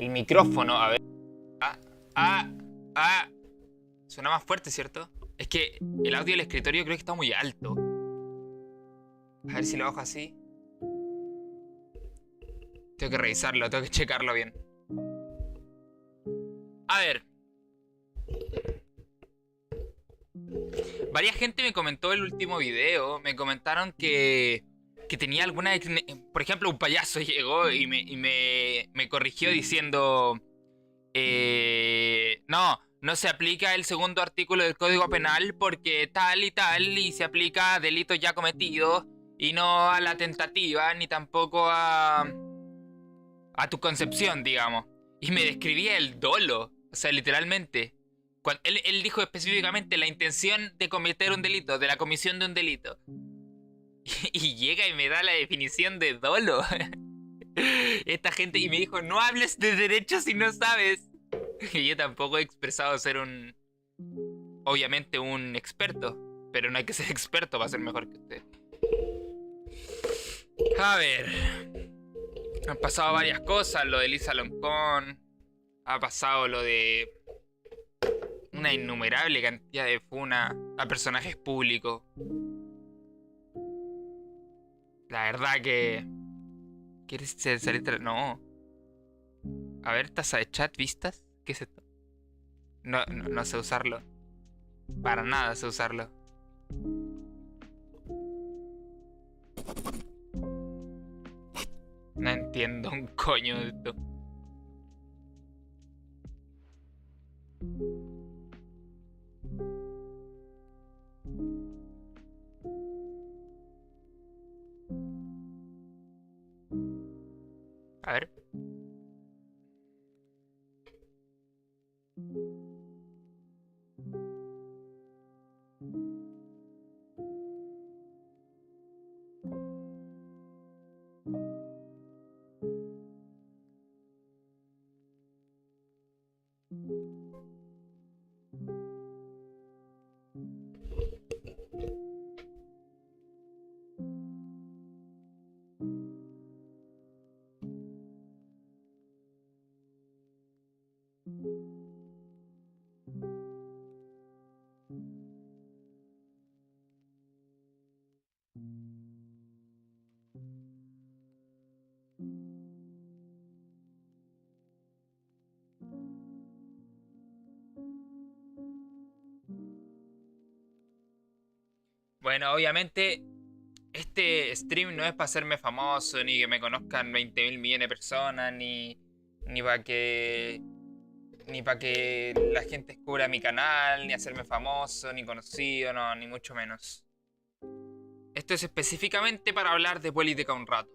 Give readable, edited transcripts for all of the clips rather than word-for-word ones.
El micrófono, a ver. Ah, ah, ah. Suena más fuerte, ¿cierto? Es que el audio del escritorio creo que está muy alto. A ver si lo bajo así. Tengo que revisarlo, tengo que checarlo bien. A ver. Varias gente me comentó el último video. Me comentaron que tenía alguna... Por ejemplo, un payaso llegó y me corrigió diciendo... no se aplica el segundo artículo del Código Penal porque tal y tal, y se aplica a delitos ya cometidos y no a la tentativa, ni tampoco a tu concepción, digamos. Y me describía el dolo, o sea, literalmente. Él dijo específicamente la intención de cometer un delito, de la comisión de un delito. Y llega y me da la definición de dolo. Esta gente, y me dijo, no hables de derechos si no sabes. Y yo tampoco he expresado ser obviamente un experto, pero no hay que ser experto para ser mejor que usted. A ver, han pasado varias cosas, lo de Lisa Loncón, ha pasado lo de una innumerable cantidad de funa a personajes públicos. La verdad que... ¿Quieres salir? No. A ver, tasa de chat, vistas. ¿Qué es esto? No sé usarlo. Para nada sé usarlo. No entiendo un coño de esto. A ver. Bueno, obviamente este stream no es para hacerme famoso, ni que me conozcan 20.000 millones de personas, ni para que la gente descubra mi canal, ni hacerme famoso, ni conocido, no, ni mucho menos. Esto es específicamente para hablar de política un rato.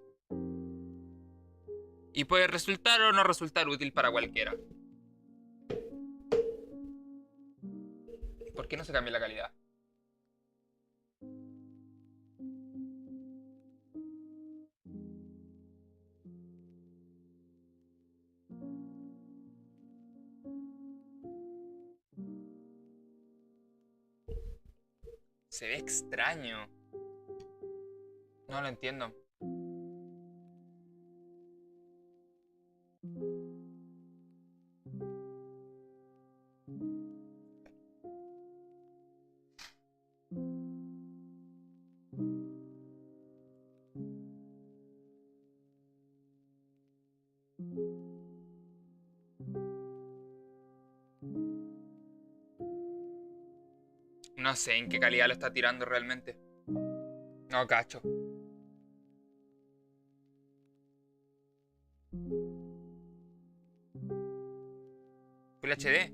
Y puede resultar o no resultar útil para cualquiera. ¿Por qué no se cambia la calidad? Se ve extraño. No lo entiendo. No sé en qué calidad lo está tirando realmente. No cacho. Full HD.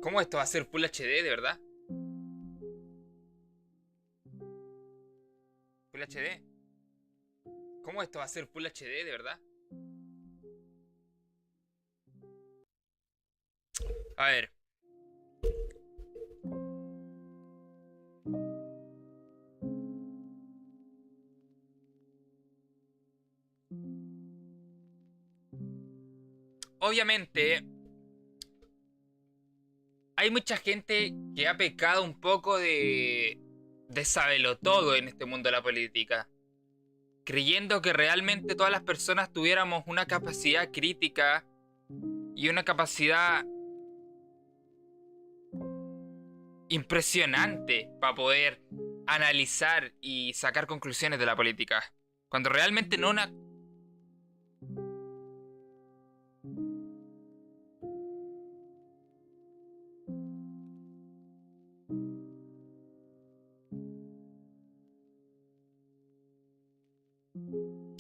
¿Cómo esto va a ser Full HD, de verdad? Full HD. ¿Cómo esto va a ser Full HD, de verdad? A ver. Obviamente, hay mucha gente que ha pecado un poco de sabelotodo en este mundo de la política, creyendo que realmente todas las personas tuviéramos una capacidad crítica y una capacidad impresionante para poder analizar y sacar conclusiones de la política. Cuando realmente no una...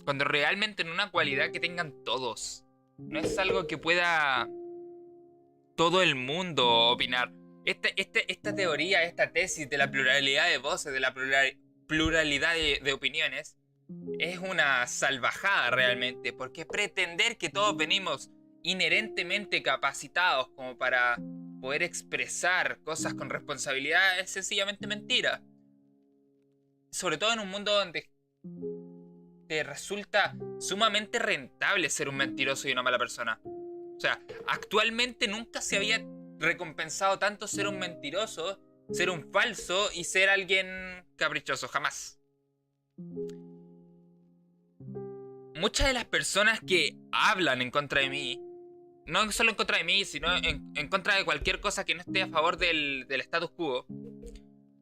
Cuando realmente no una cualidad que tengan todos. No es algo que pueda todo el mundo opinar. Esta teoría, esta tesis de la pluralidad de voces, de la pluralidad de opiniones, es una salvajada realmente, porque pretender que todos venimos inherentemente capacitados como para poder expresar cosas con responsabilidad es sencillamente mentira. Sobre todo en un mundo donde te resulta sumamente rentable ser un mentiroso y una mala persona. O sea, actualmente nunca se había recompensado tanto ser un mentiroso, ser un falso y ser alguien caprichoso, jamás. Muchas de las personas que hablan en contra de mí, no solo en contra de mí, sino en contra de cualquier cosa que no esté a favor del status quo,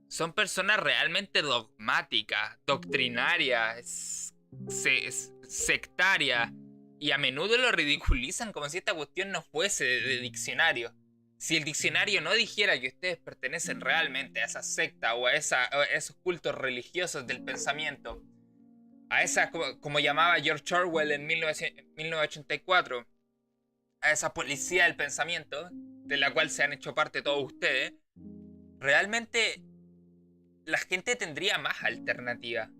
son personas realmente dogmáticas, doctrinarias, sectarias, y a menudo lo ridiculizan como si esta cuestión no fuese de diccionario. Si el diccionario no dijera que ustedes pertenecen realmente a esa secta o a esos cultos religiosos del pensamiento, a esa, como llamaba George Orwell en 1984, a esa policía del pensamiento, de la cual se han hecho parte todos ustedes, realmente la gente tendría más alternativa.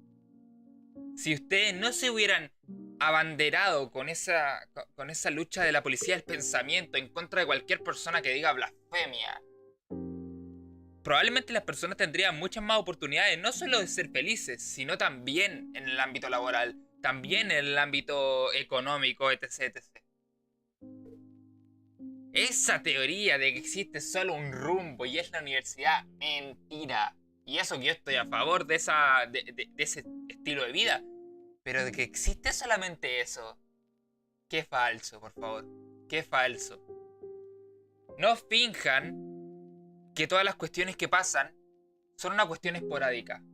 Si ustedes no se hubieran abanderado con esa lucha de la policía del pensamiento en contra de cualquier persona que diga blasfemia, probablemente las personas tendrían muchas más oportunidades, no solo de ser felices, sino también en el ámbito laboral, también en el ámbito económico, etc, etc. Esa teoría de que existe solo un rumbo y es la universidad, mentira. Y eso que yo estoy a favor de ese estilo de vida. Pero de que existe solamente eso. Qué falso, por favor. Qué falso. No finjan que todas las cuestiones que pasan son una cuestión esporádica.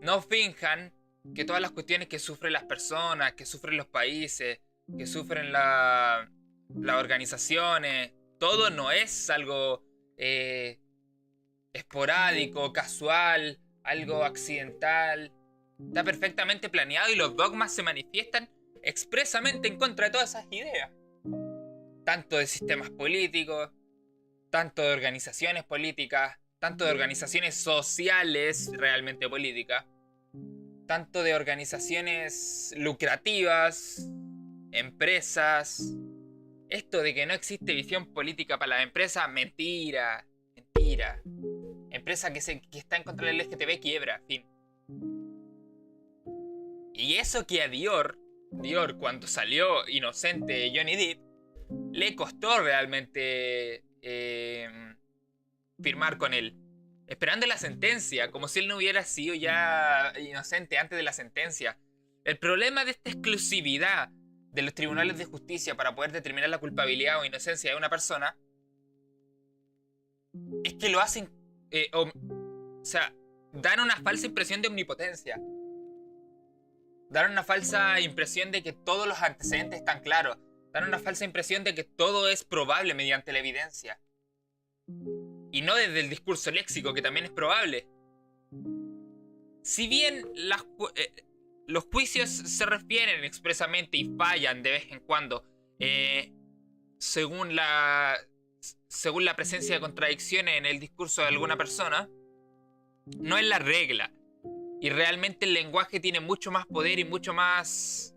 No finjan que todas las cuestiones que sufren las personas, que sufren los países, que sufren las organizaciones, todo no es algo esporádico, casual, algo accidental. Está perfectamente planeado y los dogmas se manifiestan expresamente en contra de todas esas ideas. Tanto de sistemas políticos, tanto de organizaciones políticas, tanto de organizaciones sociales realmente políticas, tanto de organizaciones lucrativas, empresas. Esto de que no existe visión política para las empresas, mentira, mentira. Empresa que está en contra del LGTB quiebra, fin. Y eso que a Dior cuando salió inocente Johnny Depp, le costó realmente firmar con él. Esperando la sentencia, como si él no hubiera sido ya inocente antes de la sentencia. El problema de esta exclusividad de los tribunales de justicia para poder determinar la culpabilidad o inocencia de una persona es que lo hacen... o sea, dan una falsa impresión de omnipotencia. Dan una falsa impresión de que todos los antecedentes están claros. Dan una falsa impresión de que todo es probable mediante la evidencia. Y no desde el discurso léxico, que también es probable. Si bien los juicios se refieren expresamente y fallan de vez en cuando, según la presencia de contradicciones en el discurso de alguna persona, no es la regla. Y realmente el lenguaje tiene mucho más poder y mucho más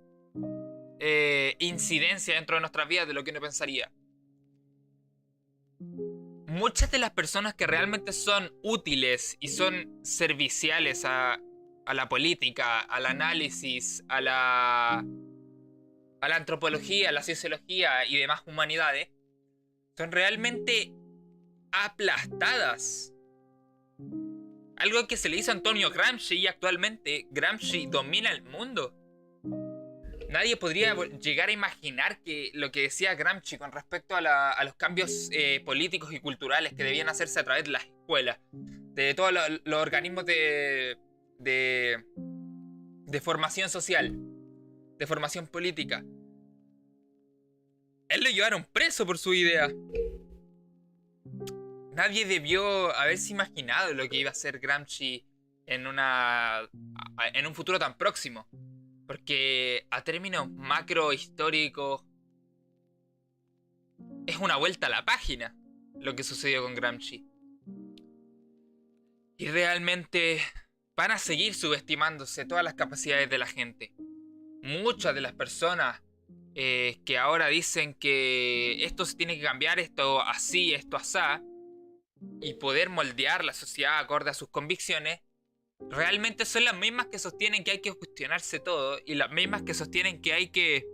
incidencia dentro de nuestras vidas de lo que uno pensaría. Muchas de las personas que realmente son útiles y son serviciales a la política, al análisis, a la antropología, a la sociología y demás humanidades, son realmente aplastadas. Algo que se le hizo a Antonio Gramsci, y actualmente Gramsci domina el mundo. Nadie podría llegar a imaginar que lo que decía Gramsci con respecto a los cambios políticos y culturales que debían hacerse a través de las escuelas, de todos los organismos de, de formación social, de formación política. Él lo llevaron preso por su idea. Nadie debió haberse imaginado lo que iba a hacer Gramsci en un futuro tan próximo. Porque a términos macro históricos es una vuelta a la página lo que sucedió con Gramsci. Y realmente van a seguir subestimándose todas las capacidades de la gente. Muchas de las personas que ahora dicen que esto se tiene que cambiar, esto así, esto asá, y poder moldear la sociedad acorde a sus convicciones, realmente son las mismas que sostienen que hay que cuestionarse todo y las mismas que sostienen que hay que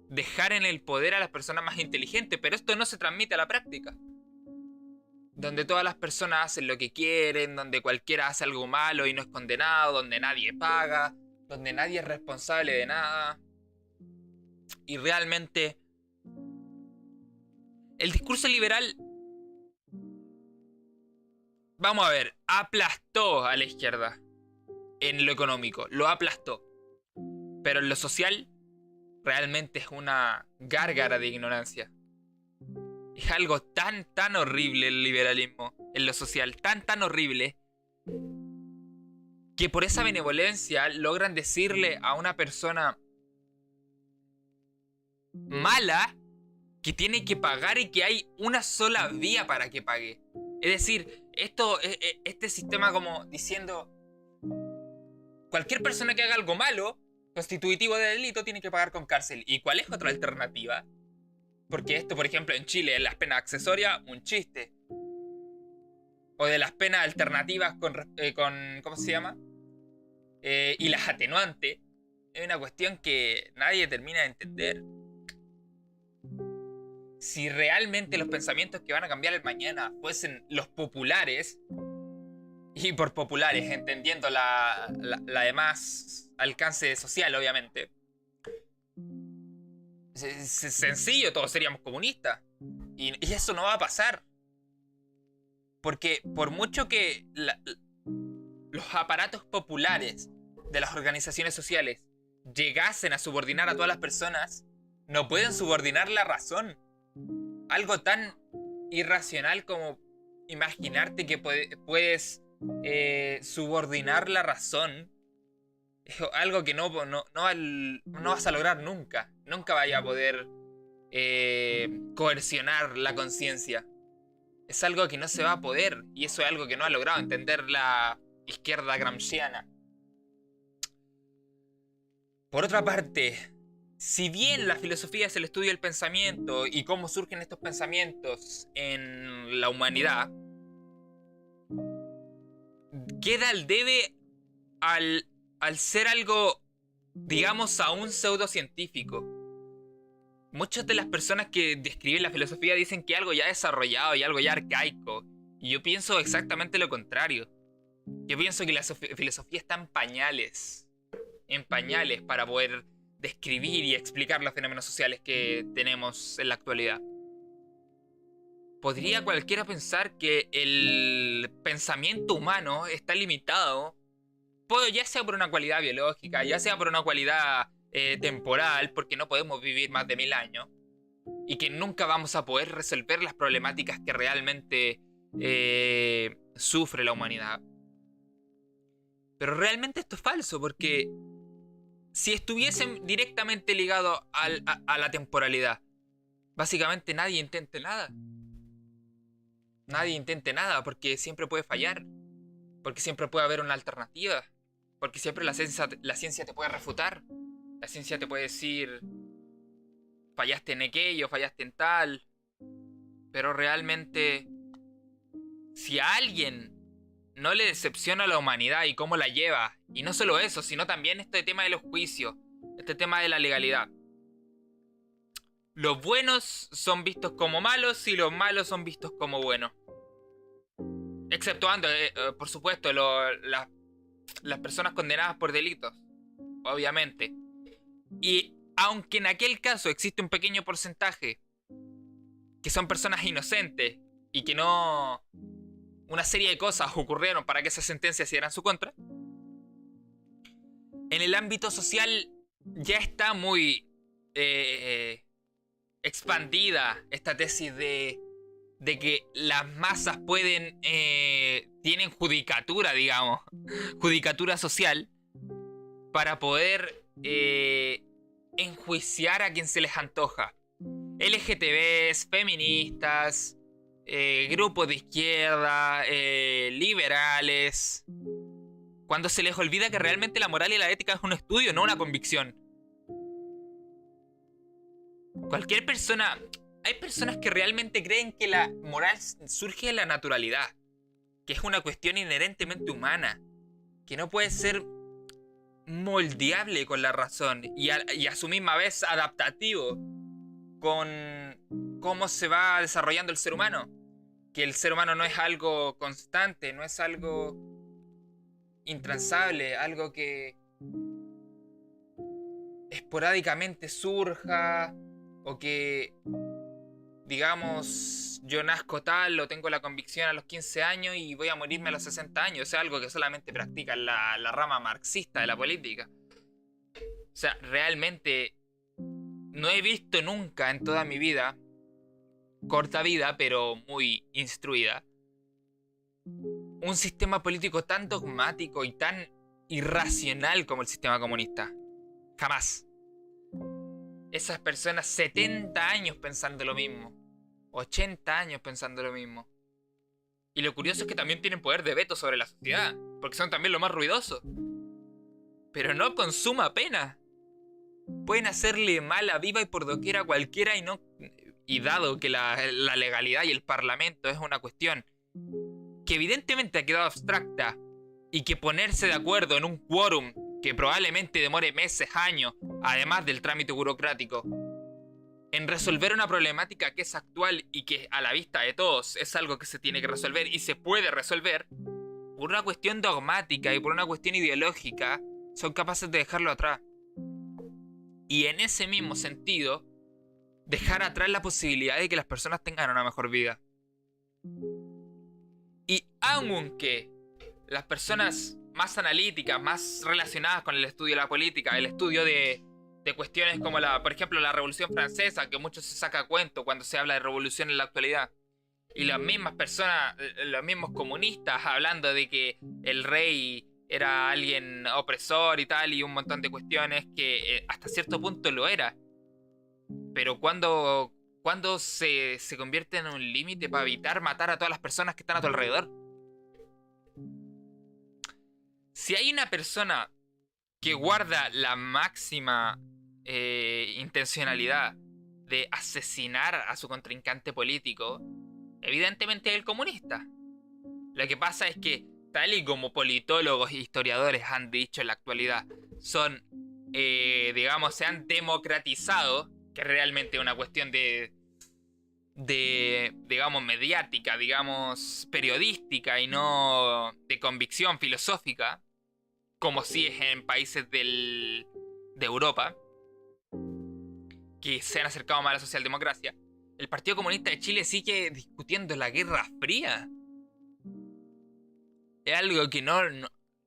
dejar en el poder a las personas más inteligentes, pero esto no se transmite a la práctica. Donde todas las personas hacen lo que quieren, donde cualquiera hace algo malo y no es condenado, donde nadie paga, donde nadie es responsable de nada. Y realmente el discurso liberal, vamos a ver, aplastó a la izquierda en lo económico, lo aplastó. Pero en lo social, realmente es una gárgara de ignorancia. Es algo tan horrible el liberalismo en lo social, tan horrible, que por esa benevolencia logran decirle a una persona mala que tiene que pagar y que hay una sola vía para que pague. Es decir, este sistema como diciendo, cualquier persona que haga algo malo, constitutivo de delito, tiene que pagar con cárcel. ¿Y cuál es otra alternativa? Porque esto, por ejemplo, en Chile, en las penas accesorias, un chiste. O de las penas alternativas con ¿cómo se llama? Y las atenuantes. Es una cuestión que nadie termina de entender. Si realmente los pensamientos que van a cambiar el mañana fuesen los populares, y por populares entendiendo la demás alcance social, obviamente, sencillo, todos seríamos comunistas. Y eso no va a pasar. Porque por mucho que los aparatos populares de las organizaciones sociales llegasen a subordinar a todas las personas, no pueden subordinar la razón. Algo tan irracional como imaginarte que puedes subordinar la razón es algo que no vas a lograr nunca. Nunca vaya a poder coercionar la conciencia. Es algo que no se va a poder, y eso es algo que no ha logrado entender la izquierda gramsciana. Por otra parte, si bien la filosofía es el estudio del pensamiento y cómo surgen estos pensamientos en la humanidad, queda al debe al ser algo, digamos, aún pseudocientífico. Muchas de las personas que describen la filosofía dicen que algo ya desarrollado y algo ya arcaico. Y yo pienso exactamente lo contrario. Yo pienso que la filosofía está en pañales para poder describir y explicar los fenómenos sociales que tenemos en la actualidad. ¿Podría cualquiera pensar que el pensamiento humano está limitado? Ya sea por una cualidad biológica, ya sea por una cualidad temporal, porque no podemos vivir más de 1000 años, y que nunca vamos a poder resolver las problemáticas que realmente sufre la humanidad. Pero realmente esto es falso, porque si estuviesen directamente ligados a la temporalidad, básicamente nadie intente nada. Nadie intente nada, porque siempre puede fallar, porque siempre puede haber una alternativa, porque siempre la ciencia te puede refutar. La ciencia te puede decir, fallaste en aquello, fallaste en tal. Pero realmente, si a alguien no le decepciona la humanidad y cómo la lleva, y no solo eso, sino también este tema de los juicios, este tema de la legalidad. Los buenos son vistos como malos y los malos son vistos como buenos. Exceptuando, por supuesto, las personas condenadas por delitos, obviamente. Y aunque en aquel caso existe un pequeño porcentaje que son personas inocentes y que no... una serie de cosas ocurrieron para que esa sentencia se diera en su contra, en el ámbito social ya está muy expandida esta tesis de que las masas pueden... tienen judicatura, digamos, judicatura social, para poder enjuiciar a quien se les antoja. LGTBs, feministas, grupos de izquierda, liberales, cuando se les olvida que realmente la moral y la ética es un estudio, no una convicción. Cualquier persona... Hay personas que realmente creen que la moral surge de la naturalidad, que es una cuestión inherentemente humana, que no puede ser moldeable con la razón y a su misma vez adaptativo con cómo se va desarrollando el ser humano. Que el ser humano no es algo constante, no es algo intransable, algo que esporádicamente surja, o que, digamos, yo nazco tal o tengo la convicción a los 15 años y voy a morirme a los 60 años. Es algo que solamente practica la rama marxista de la política. O sea, realmente no he visto nunca en toda mi vida, corta vida pero muy instruida, un sistema político tan dogmático y tan irracional como el sistema comunista. Jamás. Esas personas 70 años pensando lo mismo, 80 años pensando lo mismo. Y lo curioso es que también tienen poder de veto sobre la sociedad, porque son también lo más ruidosos. Pero no con suma pena. Pueden hacerle mal a viva y por doquier a cualquiera y dado que la legalidad y el parlamento es una cuestión que evidentemente ha quedado abstracta y que ponerse de acuerdo en un quórum que probablemente demore meses, años, además del trámite burocrático, en resolver una problemática que es actual y que a la vista de todos es algo que se tiene que resolver y se puede resolver, por una cuestión dogmática y por una cuestión ideológica, son capaces de dejarlo atrás. Y en ese mismo sentido, dejar atrás la posibilidad de que las personas tengan una mejor vida. Y aunque las personas más analíticas, más relacionadas con el estudio de la política, el estudio de cuestiones como por ejemplo, la Revolución Francesa, que mucho se saca a cuento cuando se habla de revolución en la actualidad, y las mismas personas, los mismos comunistas hablando de que el rey era alguien opresor y tal, y un montón de cuestiones que hasta cierto punto lo era. Pero cuando se convierte en un límite para evitar matar a todas las personas que están a tu alrededor. Si hay una persona que guarda la máxima intencionalidad de asesinar a su contrincante político, evidentemente es el comunista. Lo que pasa es que, tal y como politólogos e historiadores han dicho en la actualidad, digamos, se han democratizado, que es realmente una cuestión digamos, mediática, digamos, periodística y no de convicción filosófica, como si es en países de Europa, que se han acercado más a la socialdemocracia. El Partido Comunista de Chile sigue discutiendo la Guerra Fría. Es algo que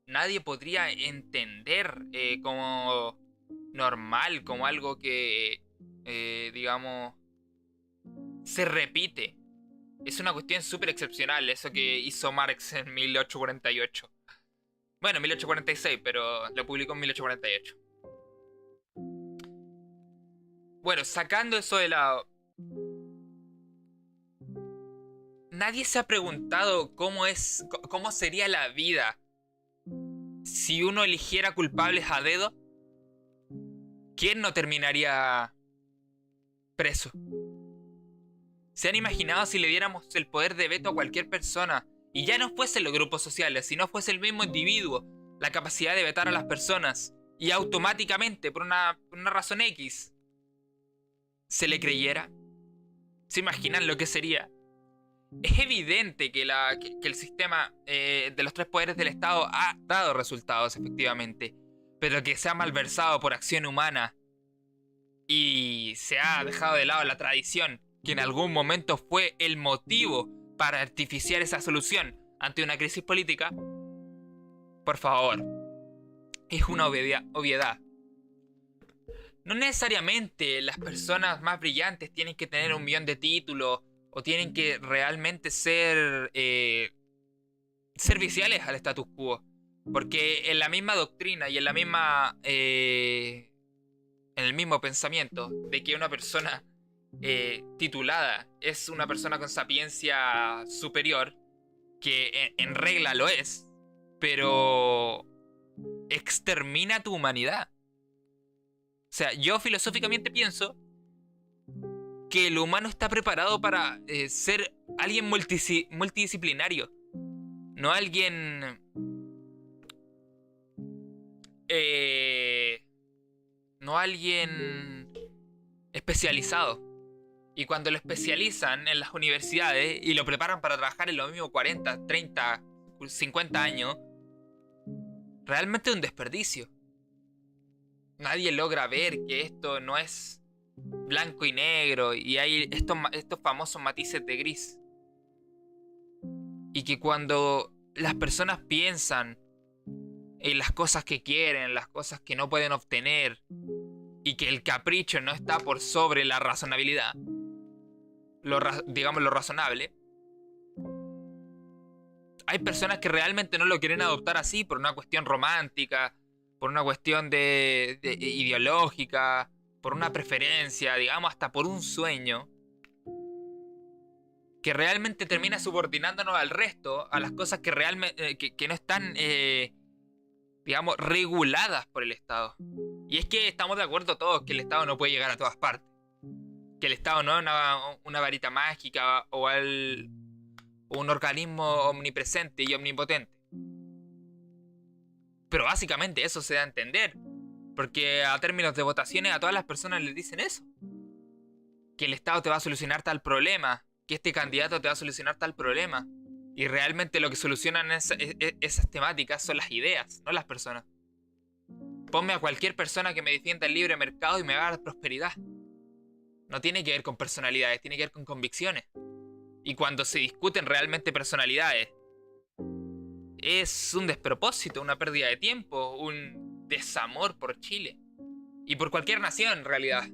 nadie podría entender como normal, como algo que, digamos, se repite. Es una cuestión súper excepcional eso que hizo Marx en 1848. Bueno, 1846, pero lo publicó en 1848. Bueno, sacando eso de lado, nadie se ha preguntado cómo sería la vida si uno eligiera culpables a dedo. ¿Quién no terminaría preso? ¿Se han imaginado si le diéramos el poder de veto a cualquier persona y ya no fuesen los grupos sociales, sino fuese el mismo individuo, la capacidad de vetar a las personas y automáticamente, por una razón X, se le creyera? ¿Se imaginan lo que sería? Es evidente que el sistema de los tres poderes del Estado ha dado resultados, efectivamente, pero que se ha malversado por acción humana y se ha dejado de lado la tradición, que en algún momento fue el motivo para artificiar esa solución ante una crisis política, por favor, es una obviedad. No necesariamente las personas más brillantes tienen que tener 1 millón de títulos o tienen que realmente ser serviciales al status quo. Porque en la misma doctrina y en la misma en el mismo pensamiento de que una persona titulada es una persona con sapiencia superior, que en regla lo es, pero extermina tu humanidad. O sea, yo filosóficamente pienso que el humano está preparado para ser alguien multidisciplinario, no alguien no alguien especializado. Y cuando lo especializan en las universidades y lo preparan para trabajar en lo mismo 40, 30, 50 años, realmente es un desperdicio. Nadie logra ver que esto no es blanco y negro y hay estos famosos matices de gris. Y que cuando las personas piensan en las cosas que quieren, las cosas que no pueden obtener, y que el capricho no está por sobre la razonabilidad, digamos lo razonable, hay personas que realmente no lo quieren adoptar así por una cuestión romántica, por una cuestión de ideológica, por una preferencia, digamos, hasta por un sueño, que realmente termina subordinándonos al resto, a las cosas que realmente que no están, digamos, reguladas por el Estado. Y es que estamos de acuerdo todos que el Estado no puede llegar a todas partes. Que el Estado no es una varita mágica o un organismo omnipresente y omnipotente. Pero básicamente eso se da a entender. Porque a términos de votaciones a todas las personas les dicen eso. Que el Estado te va a solucionar tal problema. Que este candidato te va a solucionar tal problema. Y realmente lo que solucionan esas temáticas son las ideas, no las personas. Ponme a cualquier persona que me defienda el libre mercado y me va a dar prosperidad. No tiene que ver con personalidades, tiene que ver con convicciones. Y cuando se discuten realmente personalidades, es un despropósito, una pérdida de tiempo, un desamor por Chile. Y por cualquier nación en realidad.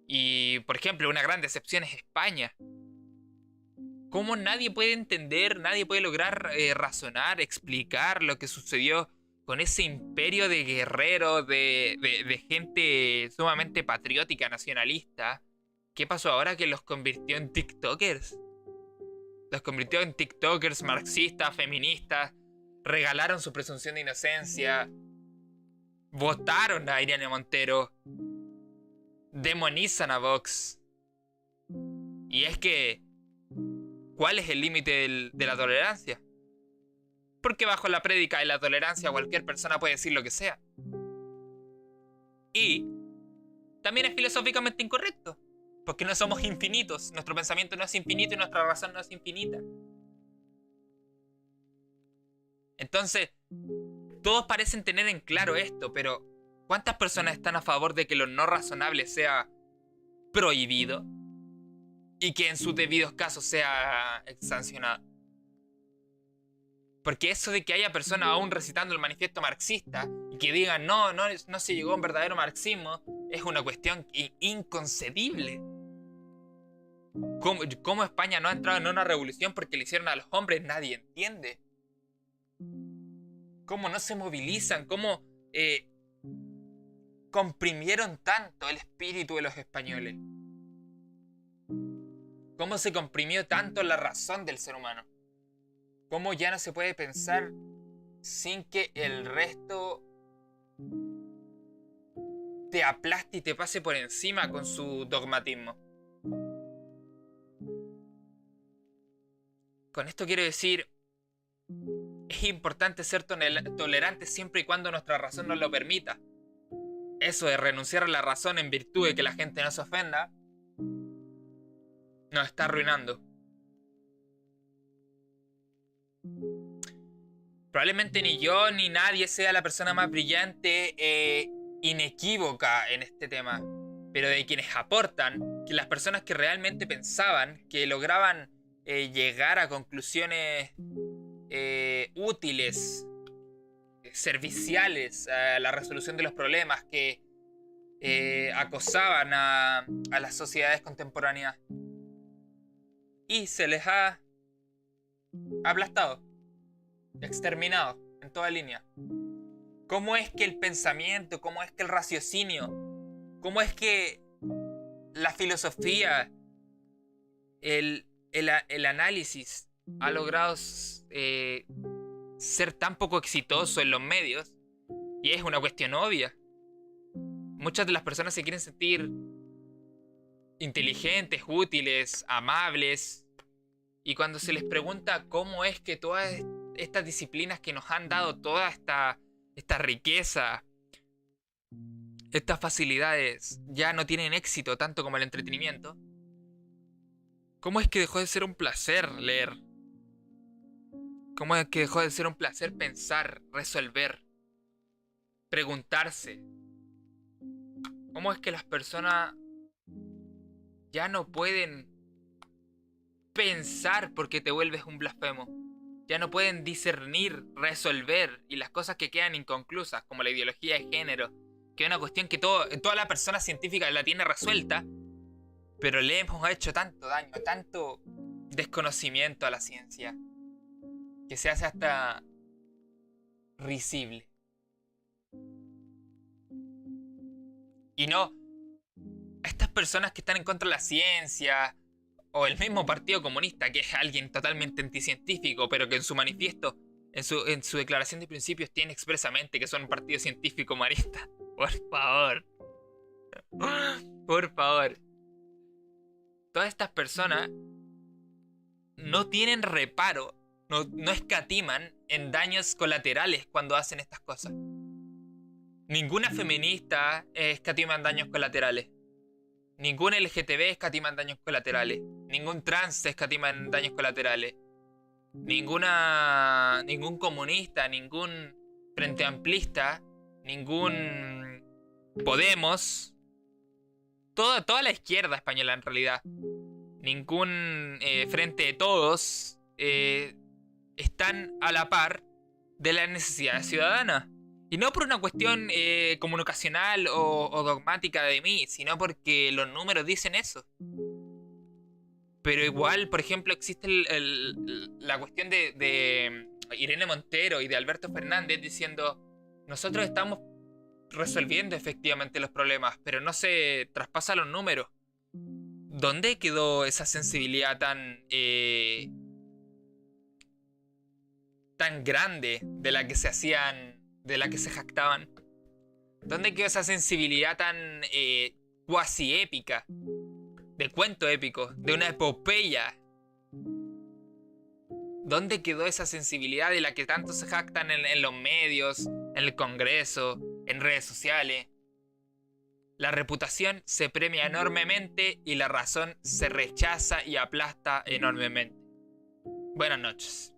Y por ejemplo, una gran decepción es España. ¿Cómo nadie puede entender, nadie puede lograr razonar, explicar lo que sucedió con ese imperio de guerreros, de gente sumamente patriótica, nacionalista? ¿Qué pasó ahora que los convirtió en TikTokers? Los convirtió en TikTokers marxistas, feministas, regalaron su presunción de inocencia, votaron a Irene Montero, demonizan a Vox. Y es que, ¿cuál es el límite de la tolerancia? Porque bajo la prédica de la tolerancia cualquier persona puede decir lo que sea. Y también es filosóficamente incorrecto. Porque no somos infinitos. Nuestro pensamiento no es infinito y nuestra razón no es infinita. Entonces, todos parecen tener en claro esto, pero ¿cuántas personas están a favor de que lo no razonable sea prohibido? Y que en sus debidos casos sea sancionado. Porque eso de que haya personas aún recitando el manifiesto marxista y que digan no se llegó a un verdadero marxismo, es una cuestión inconcebible. ¿Cómo España no ha entrado en una revolución porque le hicieron a los hombres? Nadie entiende. ¿Cómo no se movilizan? ¿Cómo comprimieron tanto el espíritu de los españoles? ¿Cómo se comprimió tanto la razón del ser humano? ¿Cómo ya no se puede pensar sin que el resto te aplaste y te pase por encima con su dogmatismo? Con esto quiero decir, es importante ser tolerante siempre y cuando nuestra razón nos lo permita. Eso de renunciar a la razón en virtud de que la gente no se ofenda, nos está arruinando. Probablemente ni yo ni nadie sea la persona más brillante e inequívoca en este tema. pero de quienes aportan, que las personas que realmente pensaban, que lograban llegar a conclusiones útiles, serviciales a la resolución de los problemas, que acosaban a las sociedades contemporáneas. Y se les ha aplastado, exterminado en toda línea. ¿Cómo es que el pensamiento, cómo es que el raciocinio, cómo es que la filosofía, el análisis ha logrado ser tan poco exitoso en los medios? Y es una cuestión obvia. Muchas de las personas se quieren sentir inteligentes, útiles, amables, y cuando se les pregunta cómo es que todas estas disciplinas que nos han dado toda esta riqueza, estas facilidades, ya no tienen éxito tanto como el entretenimiento, ¿cómo es que dejó de ser un placer leer? ¿Cómo es que dejó de ser un placer pensar, resolver, preguntarse? ¿Cómo es que las personas ya no pueden pensar porque te vuelves un blasfemo? Ya no pueden discernir, resolver, y las cosas que quedan inconclusas, como la ideología de género, que es una cuestión que toda la persona científica la tiene resuelta, pero le hemos hecho tanto daño, tanto desconocimiento a la ciencia, que se hace hasta risible. Y no, estas personas que están en contra de la ciencia, o el mismo Partido Comunista, que es alguien totalmente anticientífico, pero que en su manifiesto, en su declaración de principios, tiene expresamente que son un partido científico marista. Por favor. Por favor. Todas estas personas no tienen reparo, no escatiman en daños colaterales cuando hacen estas cosas. Ninguna feminista escatima en daños colaterales. Ningún LGTB escatima en daños colaterales. Ningún trans escatima en daños colaterales. Ningún comunista, ningún frente amplista, ningún Podemos, toda la izquierda española en realidad, ningún frente de todos están a la par de las necesidades ciudadanas. Y no por una cuestión comunicacional o dogmática de mí, sino porque los números dicen eso. Pero igual, por ejemplo, existe la cuestión de Irene Montero y de Alberto Fernández diciendo: nosotros estamos resolviendo efectivamente los problemas, pero no se traspasan los números. ¿Dónde quedó esa sensibilidad tan grande de la que se hacían, de la que se jactaban? ¿Dónde quedó esa sensibilidad tan cuasi épica, de cuento épico, de una epopeya? ¿Dónde quedó esa sensibilidad de la que tanto se jactan en los medios, en el Congreso, en redes sociales? La reputación se premia enormemente y la razón se rechaza y aplasta enormemente. Buenas noches.